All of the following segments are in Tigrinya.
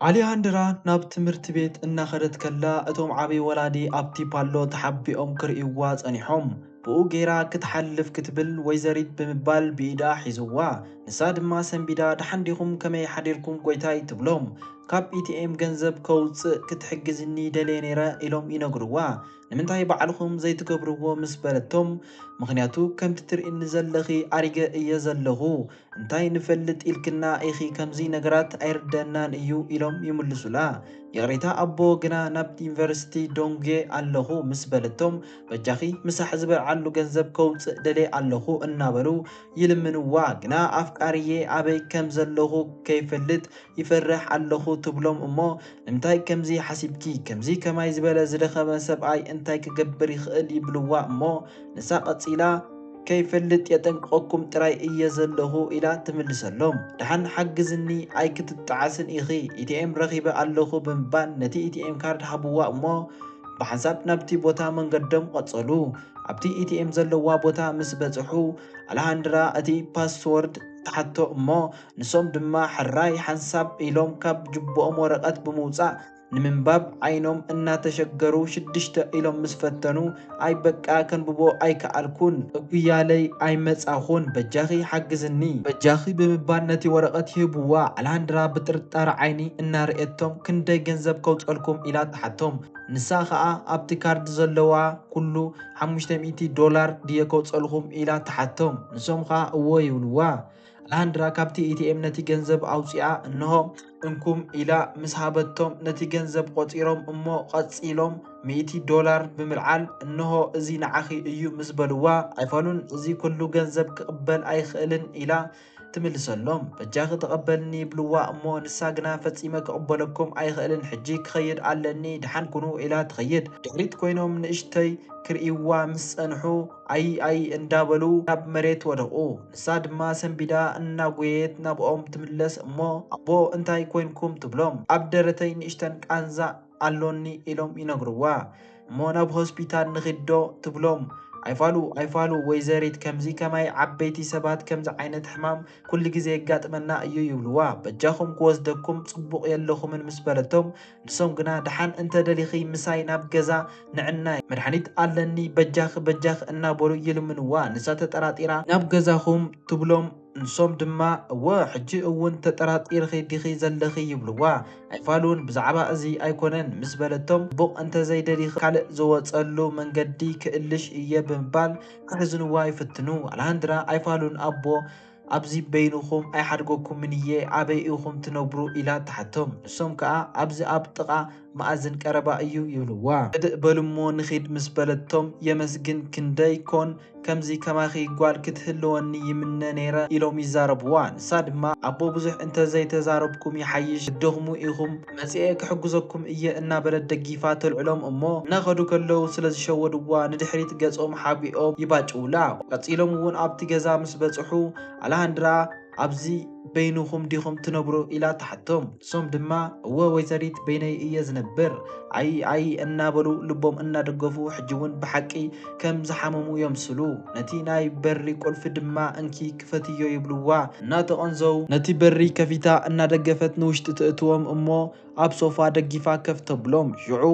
አሊያንድራ ናብ ትምህርት ቤት እናኸደት ከላ እቶም ዓበይ ወላዲ ኣብቲ ፓሎ ተሓቢኦም ክርእይዋ ጸኒሖም ብኡ ጌራ ክትሓልፍ ክትብል ወይዘሪት ብምባል ብኢዳ ሒዝዋ ንሳ ድማ ሰንቢዳ ድሓንዲኹም ከመይ ሓዲርኩም ጎይታይ ትብሎም ካብ ኢቲኤም ገንዘብ ከውፅእ ክትሕግዝኒ ደልየ ነይረ ኢሎም ይነግርዋ ንምንታይ በዓልኹም ዘይትገብርዎ ምስ በለቶም ምኽንያቱ ከምቲ ትርእኒ ዘለኺ ኣሪገ እየ ዘለኹ እንታይ ንፈልጥ ኢልክና ኢኺ ከምዚ ነገራት ኣይርደናን እዩ ኢሎም ይምልሱላ የቕሬታ ኣቦ ግና ናብ ዩኒቨርሲቲ ዶንጌ ኣለኹ ምስ በለቶም በጃኺ ምሳሕ ዝበልዓሉ ገንዘብ ከውፅእ ደልየ ኣለኹ እናበሉ ይልምንዋ ግና ኣፍቃርዬ ኣበይ ከም ዘለኹ ከይፈልጥ ይፈርሕ ኣለኹ ትብሎም እሞ ንምንታይ ከምዚ ሓሲብኪ ከምዚ ከማይ ዝበለ ዝደኸመ ሰብኣይ እንታይ ክገብር ይኽእል ይብልዋ እሞ ንሳ ቀፂላ ከይፈልጥ የጠንቅቐኩም ጥራይ እየ ዘለኹ ኢላ ትምልሰሎም ድሓን ሓግዝኒ ኣይ ክትጣዓስን ኢኺ ኢቲኤም ረኺበ ኣለኹ ብምባል ነቲ ኢቲኤም ካርድ ሃብዋ እሞ ብሓንሳብ ናብቲ ቦታ መንገዶም ቀጸሉ ኣብቲ ኢቲኤም ዘለዋ ቦታ ምስ በጽሑ ኣልሃንድራ እቲ ፓስወርድ ተሓቶ እሞ ንሶም ድማ ሕራይ ሓንሳብ ኢሎም ካብ ጅቦኦም ወረቐት ብምውፃእ ንምንባብ ዓይኖም እናተሸገሩ 6 ኢሎም ምስ ፈተኑ ኣይ በቃ ከንብቦ ኣይከኣልኩን እጉያለይ ኣይመጻኹን በጃኺ ሓግዝኒ በጃኺ ብምባል ነቲ ወረቐት ይህብዋ ኣልሃንድራ ብጥርጣር ዓይኒ እናርኤቶም ክንደይ ገንዘብ ከውፀልኩም ኢላ ተሓቶም ንሳ ከዓ ኣብቲ ካርድ ዘለዋ ኩሉ $500 ድየ ከውፀልኩም ኢላ ተሓቶም ንሶም ከዓ እዎ ይብልዋ ኣልሃንድራ ካብቲ ኢቲኤም ነቲ ገንዘብ ኣውፂኣ እንሆ እንኩም ኢላ ምስ ሃበቶም ነቲ ገንዘብ ቆፂሮም እሞ ቀፂሎም $100 ብምልዓል እንሆ እዚ ንዓኺ እዩ ምስ በልዋ ኣይፈሉን እዚ ኩሉ ገንዘብ ክቕበል ኣይኽእልን ኢላ ትምልሰሎም በጃኺ ተቐበልኒ ይብልዋ እሞ ንሳ ግና ፈጺመ ክቕበለኩም ኣይኽእልን ሕጂ ክኸይድ ኣለኒ ድሓን ኩኑ ኢላ ትኸይድ ድሕሪት ኮይኖም ንእሽተይ ክርእይዋ ምስ ጸንሑ ኣይ እንዳበሉ ናብ መሬት ወደቑ ንሳ ድማ ሰንቢዳ እናጎየት ናብኦም ትምለስ እሞ ኣቦ እንታይ ኮይንኩም ትብሎም ኣብ ደረተይ ንእሽተን ቃንዛ ኣሎኒ ኢሎም ይነግርዋ እሞ ናብ ሆስፒታል ንኺዶ ትብሎም ኣይፋሉ ወይዘሪት ከምዚ ከማይ ዓበይቲ ሰባት ከምዚ ዓይነት ሕማም ኩሉ ግዜ የጋጥመና እዩ ይብልዋ በጃኹም ክወስደኩም ጽቡቕ የለኹምን ምስ በለቶም ንሶም ግና ድሓን እንተደሊኺ ምሳይ ናብ ገዛ ንዕናይ መድሓኒት ኣለኒ በጃኽ እናበሉ ይልምንዋ ንሳ ተጠራጢራ ናብ ገዛኹም ትብሎም ንሶም ድማ እወ ሕጂ እውን ተጠራጢርኺ ዲኺ ዘለኺ ይብልዋ ኣይፋሉን ብዛዕባ እዚ ኣይኮነን ምስ በለቶም ቡቕ እንተዘይደሊኺ ካልእ ዝወፀሉ መንገዲ ክእልሽ እየ ብምባል ክሕዝንዋ ይፍትኑ ኣልሃንድራ ኣይፋሉን ኣቦ ኣብዚ በይንኹም ኣይሓድገኩምን እየ ኣበይ ኢኹም ትነብሩ ኢላ ተሓቶም ንሶም ከዓ ኣብዚ ኣብ ጥቓ ማእዝን ቀረባ እዩ ይብልዋ እድእ በልሞ ንኺድ ምስ በለቶም የመስግን ክንደይ ኮን ከምዚ ከማኺ ጓል ክትህልወኒ ይምነ ነይረ ኢሎም ይዛረብዋ ንሳ ድማ ኣቦ ብዙሕ እንተዘይተዛረብኩም ይሓይሽ ክደኽሙ ኢኹም መጺአ ክሕግዘኩም እየ እናበለት ደጊፋ ተልዕሎም እሞ እናኸዱ ከለዉ ስለ ዝሸወድዋ ንድሕሪት ገጾም ሓቢኦም ይባጭውላ ቀጺሎም እውን ኣብቲ ገዛ ምስ በጽሑ ኣልሃንድራ ኣብዚ በይንኹም ዲኹም ትነብሩ ኢላ ተሓቶም ንሶም ድማ እወ ወይዘሪት በይነይ እየ ዝነብር ኣይ እናበሉ ልቦም እናደገፉ ሕጂ እውን ብሓቂ ከም ዝሓመሙ የምስሉ ነቲ ናይ በሪ ቁልፊ ድማ እንኪ ክፈትዮ ይብልዋ እናተቐንዘው ነቲ በሪ ከፊታ እናደገፈት ንውሽጢ ትእትዎም እሞ ኣብ ሶፋ ደጊፋ ከፍ ተብሎም ሽዑ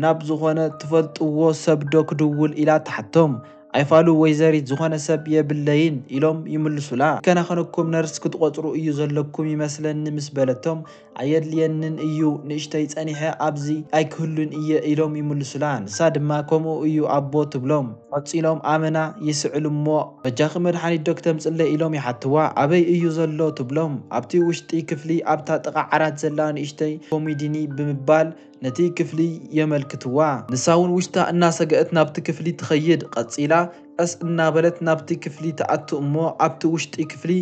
ናብ ዝኾነ ትፈልጥዎ ሰብዶ ክድውል ኢላ ተሓቶም ኣይፋሉ ወይዘሪት ዝኾነ ሰብ የብለይን ኢሎም ይምልሱላ ከናኸነኩም ነርስ ክትቆፅሩ እዩ ዘለኩም ይመስለኒ ምስ በለቶም ኣየድልየንን እዩ ንእሽተይ ጸኒሐ ኣብዚ ኣይክህሉን እየ ኢሎም ይምልሱላ ንሳ ድማ ከምኡ እዩ ኣቦ ትብሎም ቀፂሎም ኣመና ይስዕሉ እሞ በጃኺ መድሓኒት ዶክተር ምጽለ ኢሎም ይሓትዋ ኣበይ እዩ ዘሎ ትብሎም ኣብቲ ውሽጢ ክፍሊ ኣብታ ጥቓ ዓራት ዘላ ንእሽተይ ኮሚዲኒ ብምባል ነቲ ክፍሊ የመልክትዋ ንሳ እውን ውሽጣ እናሰገአት ናብቲ ክፍሊ ትኸይድ ቀፂላ ቀስ እናበለት ናብቲ ክፍሊ ተኣቱ እሞ ኣብቲ ውሽጢ ክፍሊ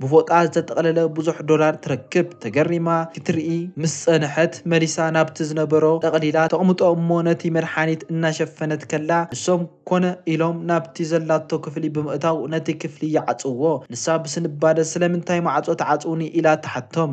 ብፎጣ ዝተጠቕለለ ብዙሕ ዶላር ትረክብ ተገሪማ ክትርኢ ምስ ጸንሐት መሊሳ ናብቲ ዝነበሮ ጠቕሊላ ተቕምጦ እሞ ነቲ መድሓኒት እናሸፈነት ከላ ንሶም ኮነ ኢሎም ናብቲ ዘላቶ ክፍሊ ብምእታው ነቲ ክፍሊ ይዓጽዎ ንሳ ብስንባደ ስለምንታይ ማዕጾ ተዓጽውኒ ኢላ ተሓቶም